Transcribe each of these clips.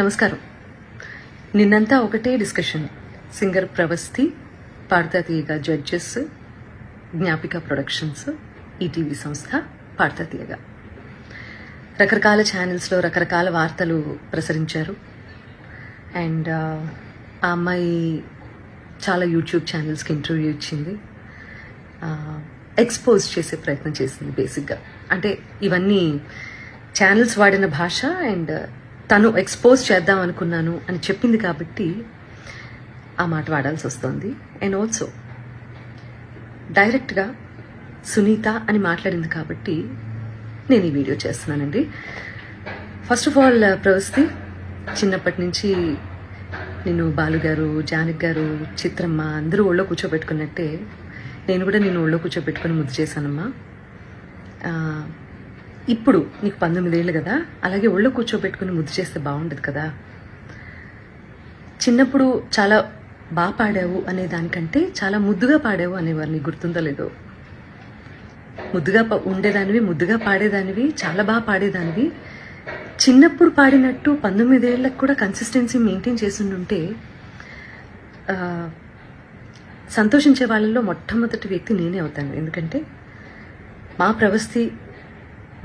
నమస్కారం. నిన్నంతా ఒకటే డిస్కషన్. సింగర్ ప్రవస్థి, పాడతా తీయగా జడ్జెస్, జ్ఞాపిక ప్రొడక్షన్స్, ఈటీవీ సంస్థ, పాడతా తీయగా రకరకాల ఛానల్స్లో రకరకాల వార్తలు ప్రసరించారు. అండ్ ఆ అమ్మాయి చాలా యూట్యూబ్ ఛానల్స్కి ఇంటర్వ్యూ ఇచ్చింది, ఎక్స్పోజ్ చేసే ప్రయత్నం చేసింది. బేసిక్గా అంటే ఇవన్నీ ఛానల్స్ వాడిన భాష అండ్ తను ఎక్స్పోజ్ చేద్దాం అనుకున్నాను అని చెప్పింది కాబట్టి ఆ మాట వాడాల్సి వస్తుంది. అండ్ ఆల్సో డైరెక్ట్గా సునీత అని మాట్లాడింది కాబట్టి నేను ఈ వీడియో చేస్తున్నానండి. ఫస్ట్ ఆఫ్ ఆల్ ప్రవస్థి, చిన్నప్పటి నుంచి నేను బాలుగారు, జానక్ గారు, చిత్రమ్మ అందరూ ఒళ్ళో కూర్చోబెట్టుకున్నట్టే నేను కూడా నేను ఒళ్ళో కూర్చోబెట్టుకుని ముద్దు చేశానమ్మా. ఇప్పుడు నీకు 19 ఏళ్ళు కదా, అలాగే ఒళ్ళో కూర్చోబెట్టుకుని ముద్దు చేస్తే బాగుండదు కదా. చిన్నప్పుడు చాలా బాగా పాడావు అనే దానికంటే చాలా ముద్దుగా పాడావు అనేవారు. నీకు గుర్తుందో లేదో? ముద్దుగా ఉండేదానివి, ముద్దుగా పాడేదానివి, చాలా బాగా పాడేదానివి. చిన్నప్పుడు పాడినట్టు 19 ఏళ్ళకు కూడా కన్సిస్టెన్సీ మెయింటైన్ చేస్తుంటే సంతోషించే వాళ్ళలో మొట్టమొదటి వ్యక్తి నేనే అవుతాను. ఎందుకంటే మా ప్రవస్థి,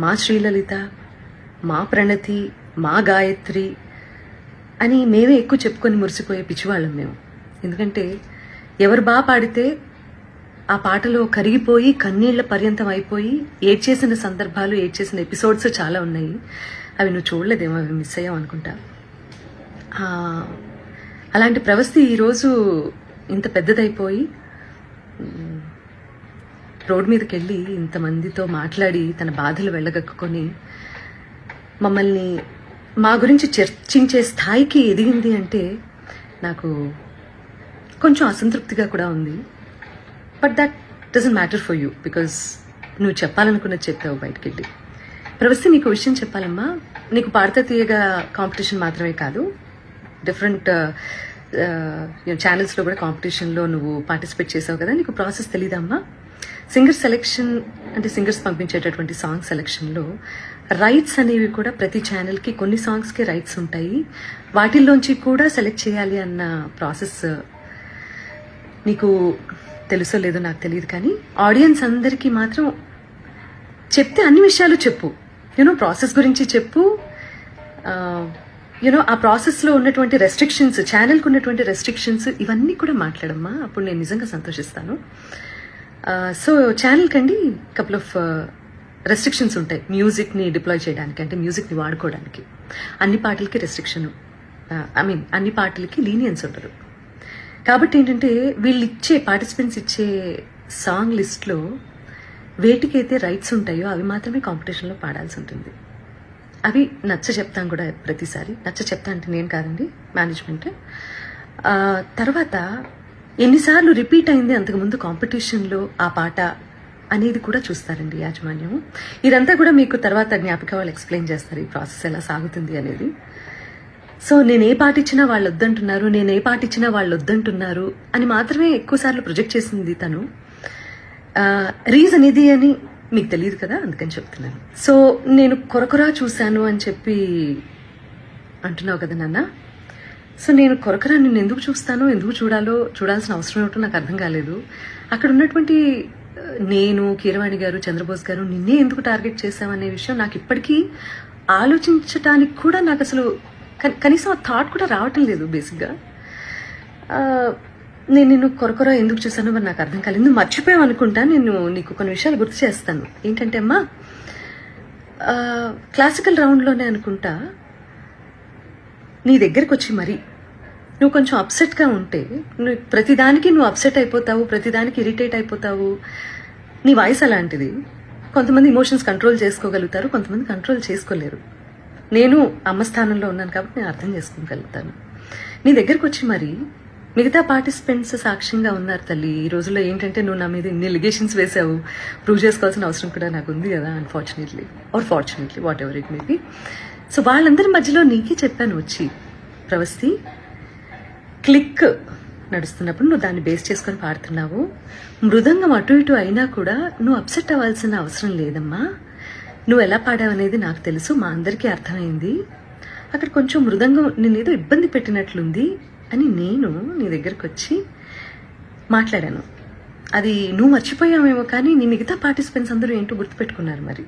మా శ్రీలలిత, మా ప్రణతి, మా గాయత్రి అని మేమే ఎక్కువ చెప్పుకొని మురిసిపోయే పిచ్చివాళ్ళం మేము. ఎందుకంటే ఎవరు బాగా పాడితే ఆ పాటలో కరిగిపోయి కన్నీళ్ల పర్యంతం అయిపోయి ఏడ్చేసిన సందర్భాలు, ఏడ్చేసిన ఎపిసోడ్స్ చాలా ఉన్నాయి. అవి నువ్వు చూడలేదేమో, అవి మిస్ అయ్యావు అనుకుంటా. అలాంటి ప్రవస్థి ఈరోజు ఇంత పెద్దదైపోయి రోడ్ మీదకి వెళ్ళి ఇంతమందితో మాట్లాడి తన బాధలు వెళ్ళగక్కుని మమ్మల్ని మా గురించి చర్చించే స్థాయికి ఎదిగింది అంటే నాకు కొంచెం అసంతృప్తిగా కూడా ఉంది. But that doesn't matter for you, because నువ్వు చెప్పాలనుకున్నది చెప్పావు బయటకు వెళ్ళి. ప్రవస్థి, నీకు విషయం చెప్పాలమ్మా. నీకు పాడతా తీయగా కాంపిటీషన్ మాత్రమే కాదు, డిఫరెంట్ ఛానల్స్లో కూడా కాంపిటీషన్లో నువ్వు పార్టిసిపేట్ చేసావు కదా. నీకు ప్రాసెస్ తెలీదమ్మా? సింగర్ సెలెక్షన్ అంటే సింగర్స్ పంపించేటటువంటి సాంగ్ సెలెక్షన్లో రైట్స్ అనేవి కూడా ప్రతి ఛానల్కి కొన్ని సాంగ్స్కి రైట్స్ ఉంటాయి. వాటిల్లోంచి కూడా సెలెక్ట్ చేయాలి అన్న ప్రాసెస్ నీకు తెలుసో లేదో నాకు తెలియదు, కానీ ఆడియన్స్ అందరికీ మాత్రం చెప్తే అన్ని విషయాలు చెప్పు. ప్రాసెస్ గురించి చెప్పు. ఆ ప్రాసెస్లో ఉన్నటువంటి రెస్ట్రిక్షన్స్, ఛానల్కి ఉన్నటువంటి రెస్ట్రిక్షన్స్ ఇవన్నీ కూడా మాట్లాడమ్మా. అప్పుడు నేను నిజంగా సంతోషిస్తాను. సో ఛానల్ కండి కపుల్ ఆఫ్ రెస్ట్రిక్షన్స్ ఉంటాయి. మ్యూజిక్ని డిప్లాయ్ చేయడానికి, అంటే మ్యూజిక్ని వాడుకోవడానికి అన్ని పాటలకి రెస్ట్రిక్షన్, అన్ని పాటలకి లీనియన్స్ ఉండదు. కాబట్టి ఏంటంటే వీళ్ళు ఇచ్చే పార్టిసిపెంట్స్ ఇచ్చే సాంగ్ లిస్ట్లో వేటికైతే రైట్స్ ఉంటాయో అవి మాత్రమే కాంపిటీషన్లో పాడాల్సి ఉంటుంది. అవి నచ్చ చెప్తాను కూడా ప్రతిసారి. నచ్చ చెప్తా అంటే నేను కాదండి, మేనేజ్మెంట్. తర్వాత ఎన్నిసార్లు రిపీట్ అయింది అంతకుముందు కాంపిటీషన్లో ఆ పాట అనేది కూడా చూస్తారండి యాజమాన్యం. ఇదంతా కూడా మీకు తర్వాత జ్ఞాపిక వాళ్ళు ఎక్స్ప్లెయిన్ చేస్తారు ఈ ప్రాసెస్ ఎలా సాగుతుంది అనేది. సో నేను ఏ పాట ఇచ్చినా వాళ్ళు వద్దంటున్నారు, నేను ఏ పాట ఇచ్చినా వాళ్ళు వద్దంటున్నారు అని మాత్రమే ఎక్కువసార్లు ప్రొజెక్ట్ చేసింది తను. రీజన్ ఇది అని మీకు తెలియదు కదా, అందుకని చెప్తున్నాను. సో నేను కొరకొరా చూశాను అని చెప్పి అంటున్నావు కదా నాన్న. సో నేను కొరకరా నిన్ను ఎందుకు చూస్తానో, ఎందుకు చూడాల్సిన అవసరం ఏమిటో నాకు అర్థం కాలేదు. అక్కడ ఉన్నటువంటి నేను, కీరవాణి గారు, చంద్రబోస్ గారు నిన్నే ఎందుకు టార్గెట్ చేశామనే విషయం నాకు ఇప్పటికీ ఆలోచించటానికి కూడా నాకు అసలు కనీసం ఆ థాట్ కూడా రావటం లేదు. బేసిక్గా నేను నిన్ను కొరకొరా ఎందుకు చూసానో మరి నాకు అర్థం కాలేదు. నువ్వు మర్చిపోయావు అనుకుంటా. నేను నీకు కొన్ని విషయాలు గుర్తు చేస్తాను. ఏంటంటే అమ్మా, క్లాసికల్ రౌండ్లోనే అనుకుంటా నీ దగ్గరకు వచ్చి మరి నువ్వు కొంచెం అప్సెట్గా ఉంటే, నువ్వు ప్రతిదానికి నువ్వు అప్సెట్ అయిపోతావు, ప్రతిదానికి ఇరిటేట్ అయిపోతావు. నీ వాయిస్ అలాంటిది. కొంతమంది ఇమోషన్స్ కంట్రోల్ చేసుకోగలుగుతారు, కొంతమంది కంట్రోల్ చేసుకోలేరు. నేను అమ్మ స్థానంలో ఉన్నాను కాబట్టి నేను అర్థం చేసుకోగలుగుతాను. నీ దగ్గరకు వచ్చి మరి మిగతా పార్టిసిపెంట్స్ సాక్ష్యంగా ఉన్నారు తల్లి. ఈ రోజుల్లో ఏంటంటే నువ్వు నా మీద ఇన్ని లిగేషన్స్ వేసావు, ప్రూవ్ చేసుకోవాల్సిన అవసరం కూడా నాకు ఉంది కదా, unfortunately are fortunately, what ever it may be. So వాళ్ళందరి మధ్యలో నీకే చెప్పాను వచ్చి, ప్రవస్థి క్లిక్ నడుస్తున్నప్పుడు నువ్వు దాన్ని బేస్ చేసుకొని పాడుతున్నావు. మృదంగం అటు ఇటు అయినా కూడా నువ్వు అప్సెట్ అవ్వాల్సిన అవసరం లేదమ్మా. నువ్వు ఎలా పాడావనేది నాకు తెలుసు, మా అందరికీ అర్థమైంది. అక్కడ కొంచెం మృదంగం నేనేదో ఇబ్బంది పెట్టినట్లుంది అని నేను నీ దగ్గరకు వచ్చి మాట్లాడాను. అది నువ్వు మర్చిపోయావేమో కానీ నీ మిగతా పార్టిసిపెంట్స్ అందరూ ఏంటో గుర్తుపెట్టుకున్నారు మరి.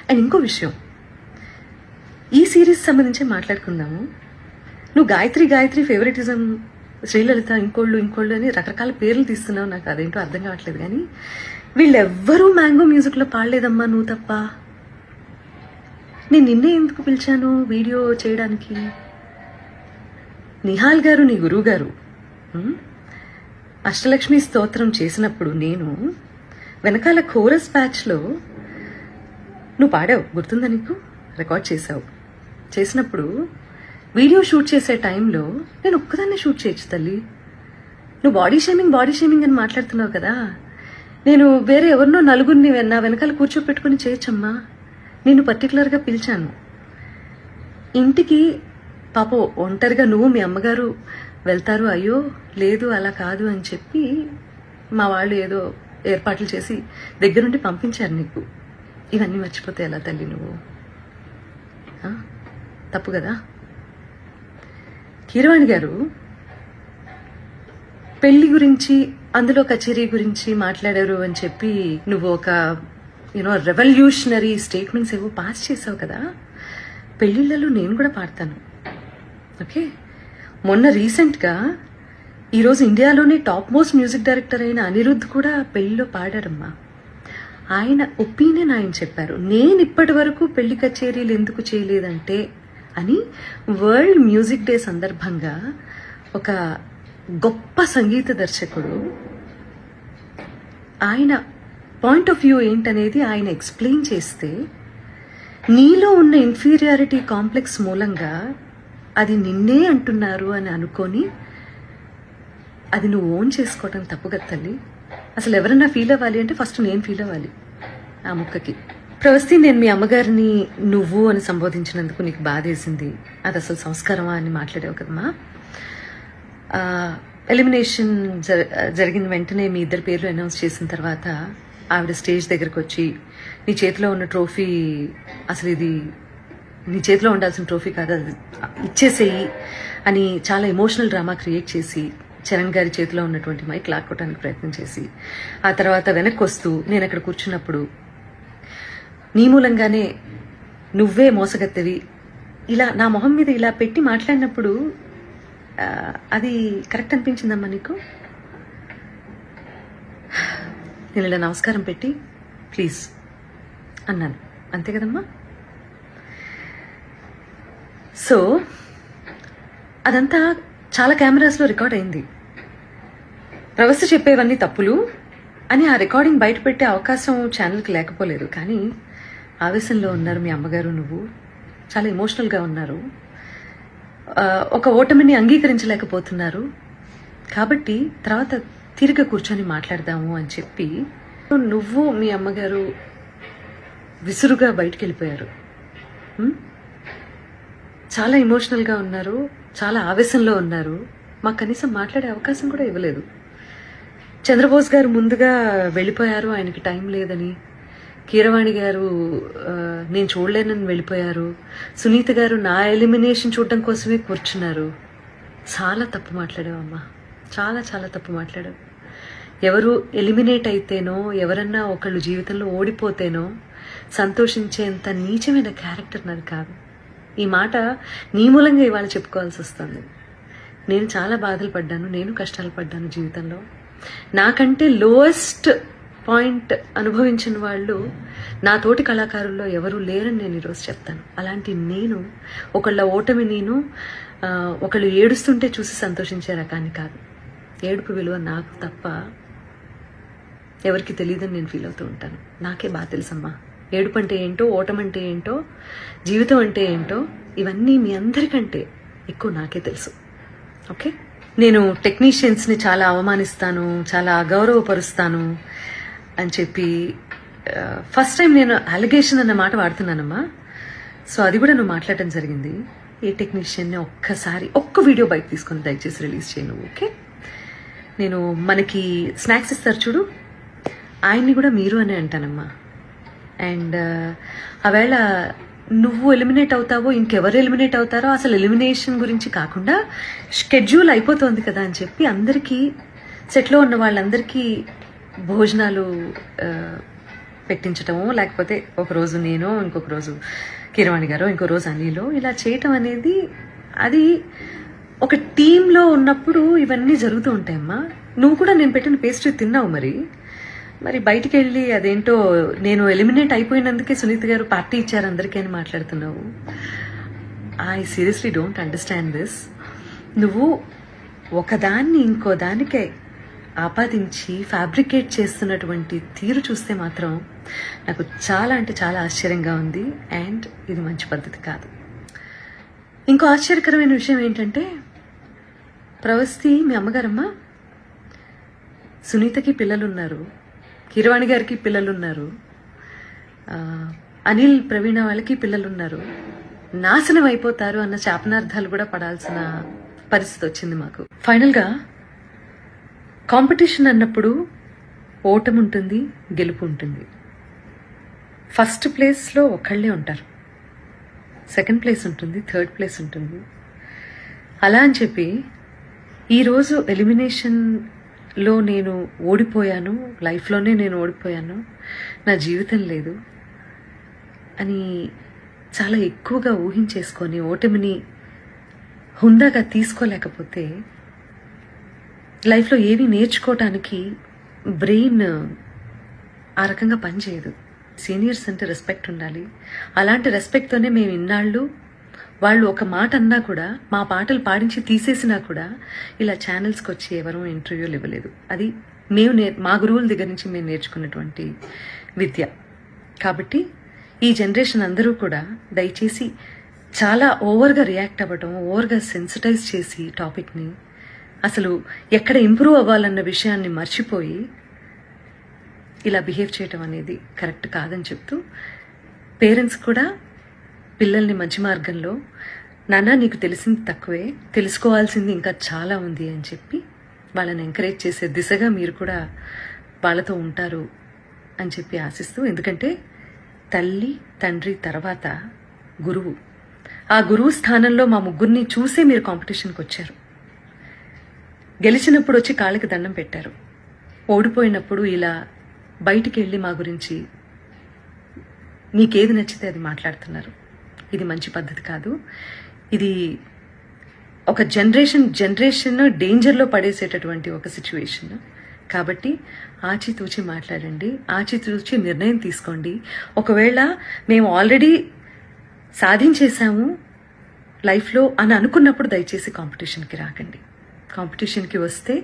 అండ్ ఇంకో విషయం, ఈ సిరీస్ సంబంధించి మాట్లాడుకుందాము. నువ్వు గాయత్రి ఫేవరెటిజం, శ్రీలలిత ఇంకోళ్ళు అని రకరకాల పేర్లు తీస్తున్నావు. నాకు అదేంటో అర్థం కావట్లేదు. కానీ వీళ్ళెవ్వరూ మ్యాంగో మ్యూజిక్లో పాడలేదమ్మా, నువ్వు తప్ప. నేను నిన్నే ఎందుకు పిలిచాను వీడియో చేయడానికి? నిహాల్ గారు నీ గురువు గారు అష్టలక్ష్మి స్తోత్రం చేసినప్పుడు నేను వెనకాల కోరస్ బ్యాచ్లో నువ్వు పాడావు, గుర్తుందా నీకు? రికార్డ్ చేసినప్పుడు వీడియో షూట్ చేసే టైంలో నేను ఒక్కదాన్నే షూట్ చేయొచ్చు తల్లి. నువ్వు బాడీ షేమింగ్ అని మాట్లాడుతున్నావు కదా, నేను వేరే ఎవరినో నలుగురిని నా వెనకాల కూర్చోపెట్టుకుని చేయొచ్చమ్మా. నేను పర్టికులర్గా పిలిచాను ఇంటికి. పాపం ఒంటరిగా నువ్వు మీ అమ్మగారు వెళ్తారు, అయ్యో లేదు అలా కాదు అని చెప్పి మా వాళ్ళు ఏదో ఏర్పాట్లు చేసి దగ్గరుండి పంపించారు నీకు. ఇవన్నీ మర్చిపోతే ఎలా తల్లి నువ్వు? తప్పు కదా. కీరవాణి గారు పెళ్లి గురించి, అందులో కచేరీ గురించి మాట్లాడారు అని చెప్పి నువ్వు ఒక రెవల్యూషనరీ స్టేట్మెంట్స్ ఏవో పాస్ చేసావు కదా. పెళ్లిళ్లలో నేను కూడా పాడతాను, ఓకే? మొన్న రీసెంట్గా ఈరోజు ఇండియాలోనే టాప్ మోస్ట్ మ్యూజిక్ డైరెక్టర్ అయిన అనిరుద్ధ్ కూడా పెళ్లిలో పాడారమ్మా. ఆయన ఒపీనియన్ ఆయన చెప్పారు. నేను ఇప్పటి వరకు పెళ్లి కచేరీలు ఎందుకు చేయలేదంటే అని వరల్డ్ మ్యూజిక్ డే సందర్భంగా ఒక గొప్ప సంగీత దర్శకుడు ఆయన పాయింట్ ఆఫ్ వ్యూ ఏంటనేది ఆయన ఎక్స్ప్లెయిన్ చేస్తే, నీలో ఉన్న ఇన్ఫీరియారిటీ కాంప్లెక్స్ మూలంగా అది నిన్నే అంటున్నారు అని అనుకొని అది నువ్వు ఓన్ చేసుకోవటం తప్పు కదా తల్లి. అసలు ఎవరన్నా ఫీల్ అవ్వాలి అంటే ఫస్ట్ నేను ఫీల్ అవ్వాలి ఆ ముక్కకి. ప్రవస్తి, నేను మీ అమ్మగారిని నువ్వు అని సంబోధించినందుకు నీకు బాధేసింది, అది అసలు సంస్కారమా అని మాట్లాడావు కదమ్మా. ఎలిమినేషన్ జరిగిన వెంటనే మీ ఇద్దరి పేర్లు అనౌన్స్ చేసిన తర్వాత ఆవిడ స్టేజ్ దగ్గరకు వచ్చి నీ చేతిలో ఉన్న ట్రోఫీ, అసలు ఇది నీ చేతిలో ఉండాల్సిన ట్రోఫీ కాదు, అది ఇచ్చేసేయి అని చాలా ఎమోషనల్ డ్రామా క్రియేట్ చేసి చరణ్ గారి చేతిలో ఉన్నటువంటి మైక్ లాక్కోవడానికి ప్రయత్నం చేసి ఆ తర్వాత వెనక్కి వస్తూ నేను అక్కడ కూర్చున్నప్పుడు నీ మూలంగానే నువ్వే మోసగత్తవి ఇలా నా మొహం మీద ఇలా పెట్టి మాట్లాడినప్పుడు అది కరెక్ట్ అనిపించిందమ్మా నీకు? నేను ఇలా నమస్కారం పెట్టి ప్లీజ్ అన్నాను, అంతే కదమ్మా. సో అదంతా చాలా కెమెరాస్లో రికార్డ్ అయింది. ప్రవస్తి చెప్పేవన్నీ తప్పులు అని ఆ రికార్డింగ్ బయట పెట్టే అవకాశం ఛానల్కి లేకపోలేదు. కానీ ఆవేశంలో ఉన్నారు మీ అమ్మగారు, నువ్వు చాలా ఎమోషనల్గా ఉన్నారు, ఒక ఓటమిని అంగీకరించలేకపోతున్నారు. కాబట్టి తర్వాత తిరిగి కూర్చొని మాట్లాడదాము అని చెప్పి నువ్వు మీ అమ్మగారు విసురుగా బయటికి వెళ్ళిపోయారు. చాలా ఎమోషనల్గా ఉన్నారు, చాలా ఆవేశంలో ఉన్నారు. మాకు కనీసం మాట్లాడే అవకాశం కూడా ఇవ్వలేదు. చంద్రబోస్ గారు ముందుగా వెళ్ళిపోయారు, ఆయనకి టైం లేదని. కీరవాణి గారు నేను చూడలేనని వెళ్ళిపోయారు. సునీత గారు నా ఎలిమినేషన్ చూడటం కోసమే కూర్చున్నారు. చాలా తప్పు మాట్లాడావమ్మా, చాలా చాలా తప్పు మాట్లాడావు. ఎవరు ఎలిమినేట్ అయితేనో, ఎవరన్నా ఒకళ్ళు జీవితంలో ఓడిపోతేనో సంతోషించేంత నీచమైన క్యారెక్టర్ నాది కాదు. ఈ మాట నీ మూలంగా ఇవాళ చెప్పుకోవాల్సి వస్తుంది. నేను చాలా బాధలు పడ్డాను, నేను కష్టాలు పడ్డాను జీవితంలో. నాకంటే లోయెస్ట్ పాయింట్ అనుభవించిన వాళ్ళు నా తోటి కళాకారుల్లో ఎవరూ లేరని నేను ఈరోజు చెప్తాను. అలాంటి నేను ఒకళ్ళ ఓటమి, నేను ఒకళ్ళు ఏడుస్తుంటే చూసి సంతోషించే రకాన్ని కాదు. ఏడుపు విలువ నాకు తప్ప ఎవరికి తెలియదని నేను ఫీల్ అవుతూ ఉంటాను. నాకే బాగా తెలుసమ్మా ఏడుపు అంటే ఏంటో, ఓటం అంటే ఏంటో, జీవితం అంటే ఏంటో. ఇవన్నీ మీ అందరికంటే ఎక్కువ నాకే తెలుసు, ఓకే? నేను టెక్నీషియన్స్ని చాలా అవమానిస్తాను, చాలా అగౌరవపరుస్తాను అని చెప్పి ఫస్ట్ టైం నేను అలిగేషన్ అన్న మాట వాడుతున్నానమ్మా. సో అది కూడా నువ్వు మాట్లాడటం జరిగింది. ఏ టెక్నీషియన్ని ఒక్క వీడియో బయట తీసుకొని దయచేసి రిలీజ్ చేయను, ఓకే? నేను మనకి స్నాక్స్ ఇస్తారు చూడు, ఆయన్ని కూడా మీరు అనే అంటానమ్మా. అండ్ ఆవేళ నువ్వు ఎలిమినేట్ అవుతావో ఇంకెవరు ఎలిమినేట్ అవుతారో అసలు ఎలిమినేషన్ గురించి కాకుండా షెడ్యూల్ అయిపోతుంది కదా అని చెప్పి అందరికీ సెట్లో ఉన్న వాళ్ళందరికీ భోజనాలు పెట్టించటము, లేకపోతే ఒకరోజు నేను, ఇంకొక రోజు కీరవాణి గారు, ఇంకో రోజు అనిలో, ఇలా చేయటం అనేది అది ఒక టీంలో ఉన్నప్పుడు ఇవన్నీ జరుగుతూ ఉంటాయమ్మా. నువ్వు కూడా నేను పెట్టిన పేస్ట్రీ తిన్నావు, మరి బయటికి వెళ్ళి అదేంటో నేను ఎలిమినేట్ అయిపోయినందుకే సునీత గారు పార్టీ ఇచ్చారు అందరికీ అని మాట్లాడుతున్నావు. I seriously don't understand this. నువ్వు ఒకదాన్ని ఇంకో దానికే ఆపాదించి ఫ్యాబ్రికేట్ చేస్తున్నటువంటి తీరు చూస్తే మాత్రం నాకు చాలా అంటే చాలా ఆశ్చర్యంగా ఉంది. అండ్ ఇది మంచి పద్ధతి కాదు. ఇంకో ఆశ్చర్యకరమైన విషయం ఏంటంటే, ప్రవస్తి మీ అమ్మగారమ్మ, సునీతకి పిల్లలున్నారు, కీరవాణి గారికి పిల్లలున్నారు, అనిల్ ప్రవీణ వాళ్ళకి పిల్లలున్నారు, నాశనం అయిపోతారు అన్న శాపనార్థాలు కూడా పడాల్సిన పరిస్థితి వచ్చింది మాకు. ఫైనల్గా కాంపిటీషన్ అన్నప్పుడు ఓటమి ఉంటుంది, గెలుపు ఉంటుంది. ఫస్ట్ ప్లేస్లో ఒకళ్ళే ఉంటారు, సెకండ్ ప్లేస్ ఉంటుంది, థర్డ్ ప్లేస్ ఉంటుంది. అలా అని చెప్పి ఈరోజు ఎలిమినేషన్లో నేను ఓడిపోయాను, లైఫ్లోనే నేను ఓడిపోయాను, నా జీవితం లేదు అని చాలా ఎక్కువగా ఊహించేసుకొని ఓటమిని హుందాగా తీసుకోలేకపోతే లైఫ్లో ఏవి నేర్చుకోవటానికి బ్రెయిన్ ఆ రకంగా పనిచేయదు. సీనియర్స్ అంటే రెస్పెక్ట్ ఉండాలి. అలాంటి రెస్పెక్ట్తోనే మేము ఇన్నాళ్ళు వాళ్ళు ఒక మాట అన్నా కూడా, మా పాటలు పాడించి తీసేసినా కూడా ఇలా ఛానల్స్కి వచ్చి ఎవరూ ఇంటర్వ్యూలు ఇవ్వలేదు. అది మేము మా గురువుల దగ్గర నుంచి మేము నేర్చుకున్నటువంటి విద్య. కాబట్టి ఈ జనరేషన్ అందరూ కూడా దయచేసి చాలా ఓవర్గా రియాక్ట్ అవ్వడం, ఓవర్గా సెన్సిటైజ్ చేసి టాపిక్ని అసలు ఎక్కడ ఇంప్రూవ్ అవ్వాలన్న విషయాన్ని మర్చిపోయి ఇలా బిహేవ్ చేయటం అనేది కరెక్ట్ కాదని చెప్తూ, పేరెంట్స్ కూడా పిల్లల్ని మంచి మార్గంలో, నాన్న నీకు తెలిసింది తక్కువే, తెలుసుకోవాల్సింది ఇంకా చాలా ఉంది అని చెప్పి వాళ్ళని ఎంకరేజ్ చేసే దిశగా మీరు కూడా వాళ్ళతో ఉంటారు అని చెప్పి ఆశిస్తూ, ఎందుకంటే తల్లి తండ్రి తర్వాత గురువు, ఆ గురువు స్థానంలో మా ముగ్గురిని చూసే మీరు కాంపిటీషన్కి వచ్చారు. గెలిచినప్పుడు వచ్చి కాళ్ళకి దండం పెట్టారు, ఓడిపోయినప్పుడు ఇలా బయటికి వెళ్ళి మా గురించి నీకేది నచ్చితే అది మాట్లాడుతున్నారు. ఇది మంచి పద్ధతి కాదు. ఇది ఒక జనరేషన్ డేంజర్లో పడేసేటటువంటి ఒక సిచ్యువేషన్. కాబట్టి ఆచితూచి మాట్లాడండి, ఆచితూచి నిర్ణయం తీసుకోండి. ఒకవేళ మేము ఆల్రెడీ సాధించేశాము లైఫ్లో అని అనుకున్నప్పుడు దయచేసి కాంపిటీషన్కి రాకండి. కాంపిటీషన్కి వస్తే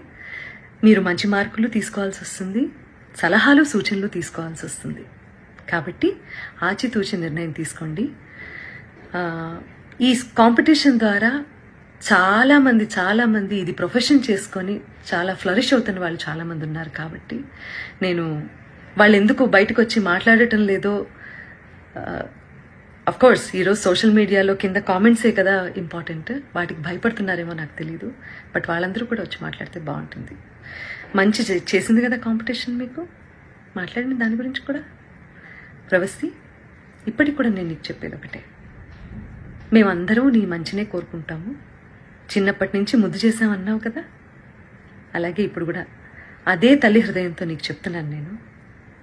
మీరు మంచి మార్కులు తీసుకోవాల్సి వస్తుంది, సలహాలు సూచనలు తీసుకోవాల్సి వస్తుంది. కాబట్టి ఆచితూచి నిర్ణయం తీసుకోండి. ఈ కాంపిటీషన్ ద్వారా చాలామంది ఇది ప్రొఫెషన్ చేసుకొని చాలా ఫ్లరిష్ అవుతున్న వాళ్ళు చాలామంది ఉన్నారు. కాబట్టి నేను వాళ్ళు ఎందుకు బయటకు వచ్చి మాట్లాడటం లేదో, అఫ్కోర్స్ ఈరోజు సోషల్ మీడియాలో కింద కామెంట్సే కదా ఇంపార్టెంట్, వాటికి భయపడుతున్నారేమో నాకు తెలీదు. బట్ వాళ్ళందరూ కూడా వచ్చి మాట్లాడితే బాగుంటుంది. మంచి చేసింది కదా కాంపిటీషన్, మీకు మాట్లాడిన దాని గురించి కూడా. ప్రవస్తి, ఇప్పటికి కూడా నేను నీకు చెప్పేది ఒకటే, మేమందరం నీ మంచినే కోరుకుంటాము. చిన్నప్పటి నుంచి ముద్దు చేసామన్నావు కదా, అలాగే ఇప్పుడు కూడా అదే తల్లి హృదయంతో నీకు చెప్తున్నాను నేను.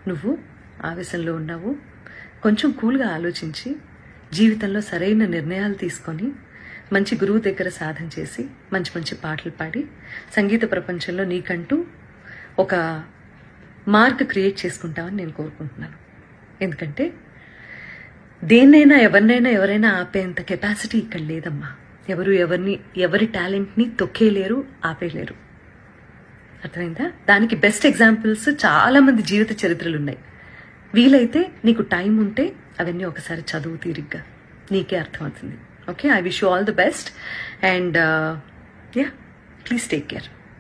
నువ్వు ఆవేశంలో ఉన్నావు, కొంచెం కూల్గా ఆలోచించి జీవితంలో సరైన నిర్ణయాలు తీసుకొని మంచి గురువు దగ్గర సాధన చేసి మంచి మంచి పాటలు పాడి సంగీత ప్రపంచంలో నీకంటూ ఒక మార్క్ క్రియేట్ చేసుకుంటావని నేను కోరుకుంటున్నాను. ఎందుకంటే దేన్నైనా ఎవరైనా ఆపేంత కెపాసిటీ ఇక్కడ లేదమ్మా. ఎవరి టాలెంట్ని తొక్కేయలేరు, ఆపేయలేరు. అర్థమైందా? దానికి బెస్ట్ ఎగ్జాంపుల్స్ చాలా మంది జీవిత చరిత్రలు ఉన్నాయి. వీలైతే నీకు టైం ఉంటే అవన్నీ ఒకసారి చదువు తీరిగ్గా, నీకే అర్థమవుతుంది. Okay, I wish you all the best and please take care.